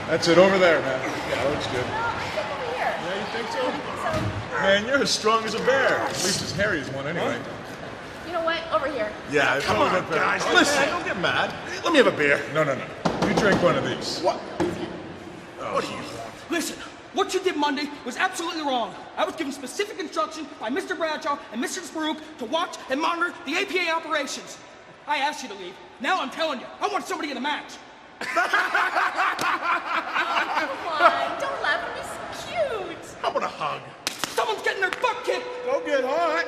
That's it over there, man. Yeah, that looks good. No, I think over here. Yeah, you think so? I think so. Man, you're as strong as a bear. At least as hairy as one anyway. You know what? Over here. Yeah, Come on, guys. Listen, don't get mad. Let me have a beer. No. You drink one of these. What? Oh, What do you want? Listen, what you did Monday was absolutely wrong. I was given specific instruction by Mr. Bradshaw and Mr. Sprarouk to watch and monitor the APA operations. I asked you to leave. Now I'm telling you, I want somebody in the match. Come on, don't laugh at me. It's cute. How about a hug? Someone's getting their butt kicked. Don't get hot.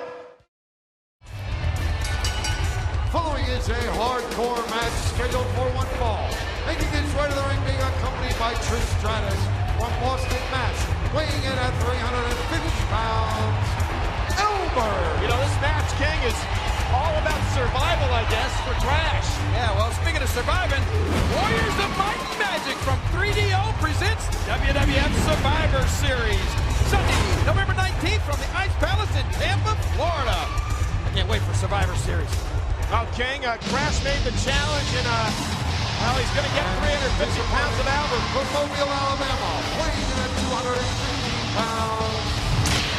Following is a hardcore match scheduled for one fall. Making his way to the ring, being accompanied by Trish Stratus from Boston, Mass. Weighing in at 350 pounds, Elmer. You know, this match, King, is all about survival, I guess, for Crash. Yeah, well, speaking of surviving, Warriors of Might and Magic from 3DO presents WWF Survivor Series. Sunday, November 19th from the Ice Palace in Tampa, Florida. I can't wait for Survivor Series. Well, King, Crash made the challenge, and, well, he's going to get 350 pounds of Albert. From Mobile, Alabama, weighing in at 215 pounds,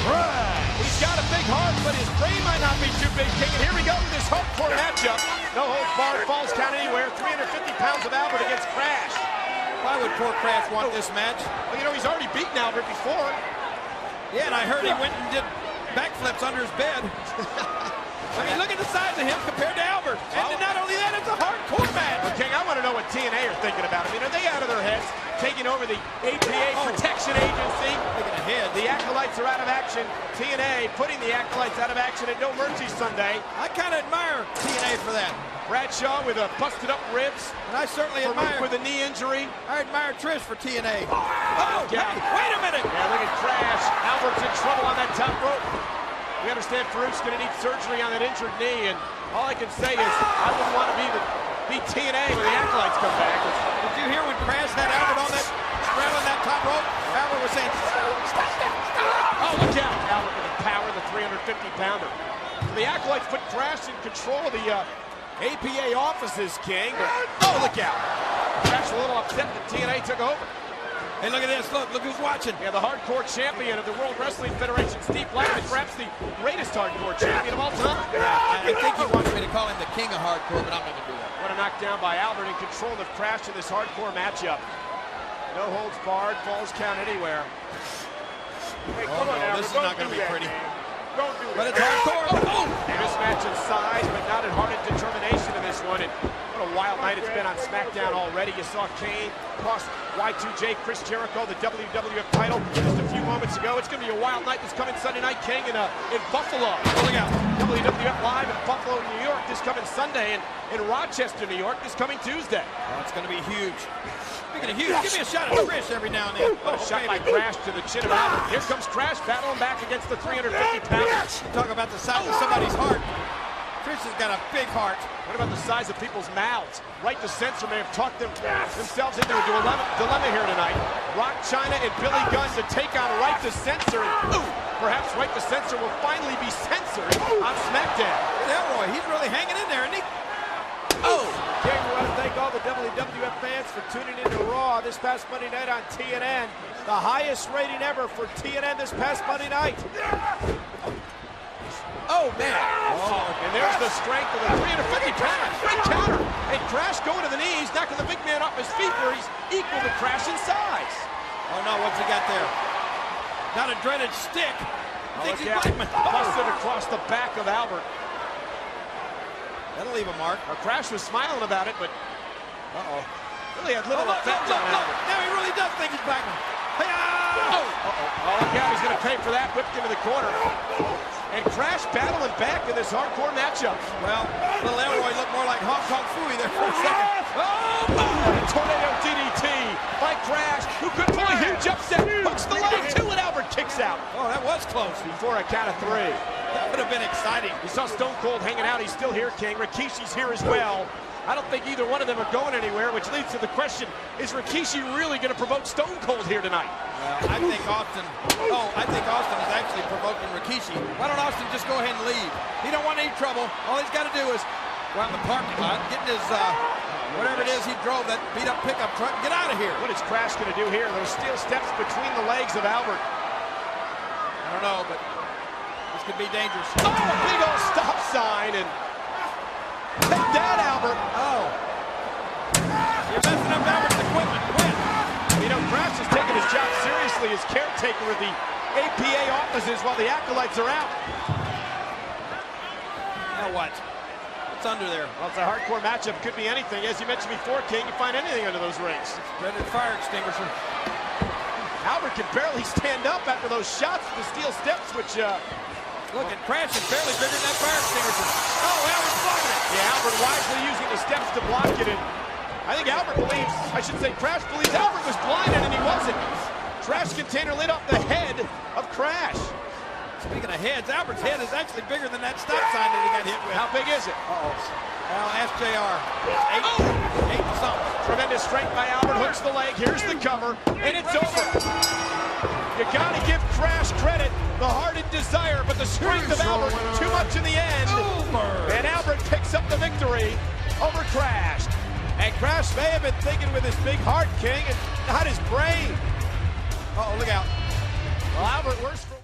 Crash. He's got a big heart, but his brain might not be too big, King. And here we go with this hardcore matchup. No holds barred, falls count anywhere. 350 pounds of Albert against Crash. Why would poor Crash want this match? Well, you know, he's already beaten Albert before. Yeah, and I heard he went and did backflips under his bed. I mean, look at the size of him compared to Albert. And not only that, it's a hardcore match. Well, King, I want to know what TNA are thinking about him. I mean, are they out of their heads, taking over the APA Protection Agency? Thinking ahead. The Acolytes are out of action. TNA putting the Acolytes out of action at No Mercy Sunday. I kind of admire TNA for that. Bradshaw with a busted up ribs. And I certainly Farouk admire with a knee injury. I admire Trish for TNA. Oh, Yeah. hey, wait a minute. Yeah, look at Crash. Albert's in trouble on that top rope. We understand Farouk's going to need surgery on that injured knee, and all I can say is I wouldn't want to be TNA when the Acolytes come back. Did you hear when Crash had Albert on that, straddling that top rope? Albert was saying, stop. Oh, look out. Albert with the power, the 350-pounder. So the Acolytes put Crash in control of the APA offices, King. Oh, look out. Crash a little upset that TNA took over. Hey, look at this. Look who's watching. Yeah, the hardcore champion of the World Wrestling Federation, Steve Blackman, perhaps the greatest hardcore champion of all time. I think he wants me to call him the king of hardcore, but I'm not going to do that. What a knockdown by Albert in control of Crash in this hardcore matchup. No holds barred, falls count anywhere. Hey, come on, Albert, this is not going to be pretty. Don't do But that. it's hardcore. Oh! Mismatch in size, but not in heart and determination in this one. And what a wild night it's been on SmackDown already. You saw Kane cross Y2J, Chris Jericho, the WWF title just a few moments ago. It's going to be a wild night this coming Sunday night, King, in Buffalo. Look out. WWF Live in Buffalo, New York this coming Sunday, and in Rochester, New York this coming Tuesday. Oh, it's going to be huge. Speaking of huge, give me a shot at Trish every now and then. What a shot by Crash to the chin of Albert. Here comes Crash battling back against the 350-pounder. Talk about the size of somebody's heart. Trish has got a big heart. What about the size of people's mouths? Right to Censor may have talked themselves into a dilemma here tonight. Rock, China, and Billy Gunn to take on Right to Censor. And, perhaps Right to Censor will finally be censored on SmackDown. Elroy, he's really hanging in there, isn't he? King, we want to thank all the WWF fans for tuning in to Raw this past Monday night on TNN. The highest rating ever for TNN this past Monday night. Oh, man. And there's the strength of the 350-pounder. Great counter. And Crash going to the knees, knocking the big man off his feet where he's equal to Crash in size. Oh, no, what's he got there? Not a dreaded stick. Thinks he's Blackman. Busted across the back of Albert. That'll leave a mark. Now, Crash was smiling about it, but really had little effect on Look. Albert. Now he really does think he's Blackman. Oh, look out, he's going to pay for that. Whipped into the corner. And Crash battling back in this hardcore matchup. Well, little Elroy looked more like Hong Kong Phooey there for a second. Tornado DDT by Crash, who could pull a huge upset. Hooks the leg, too, and Albert kicks out. Oh, that was close. Before a count of 3. That would have been exciting. You saw Stone Cold hanging out. He's still here, King. Rikishi's here as well. I don't think either one of them are going anywhere, which leads to the question, is Rikishi really going to provoke Stone Cold here tonight? I think Austin is actually provoking Rikishi. Why don't Austin just go ahead and leave? He don't want any trouble. All he's got to do is go out in the parking lot, get in his Whatever it is, he drove that beat-up pickup truck. Get out of here. What is Crash going to do here? Those steel steps between the legs of Albert. I don't know, but this could be dangerous. Oh, a big old stop sign, and take that, Albert. Oh. You're messing up Albert's equipment. Quit. You know, Crash is taking his job seriously as caretaker of the APA offices while the acolytes are out. Now what? What's under there? Well, it's a hardcore matchup. Could be anything. As you mentioned before, King, you find anything under those rings. Dreaded fire extinguisher. Albert can barely stand up after those shots with the steel steps, which, Look, and Crash is barely bigger than that fire extinguisher. Oh, Albert's blocking it. yeah, Albert wisely using the steps to block it. And I think Albert believes, I should say Crash believes Albert was blinded, and he wasn't. Trash container lit off the head of Crash. Speaking of heads, Albert's head is actually bigger than that stop sign that he got hit with. How big is it? Uh-oh. Well, ask JR. Eight something. Tremendous strength by Albert, hooks the leg, here's the cover, and it's over. You gotta give Crash credit, the heart and desire, but the strength of Albert, too much in the end. And Albert picks up the victory over Crash. And Crash may have been thinking with his big heart, King, and not his brain. Uh-oh, look out. Well, Albert, worse for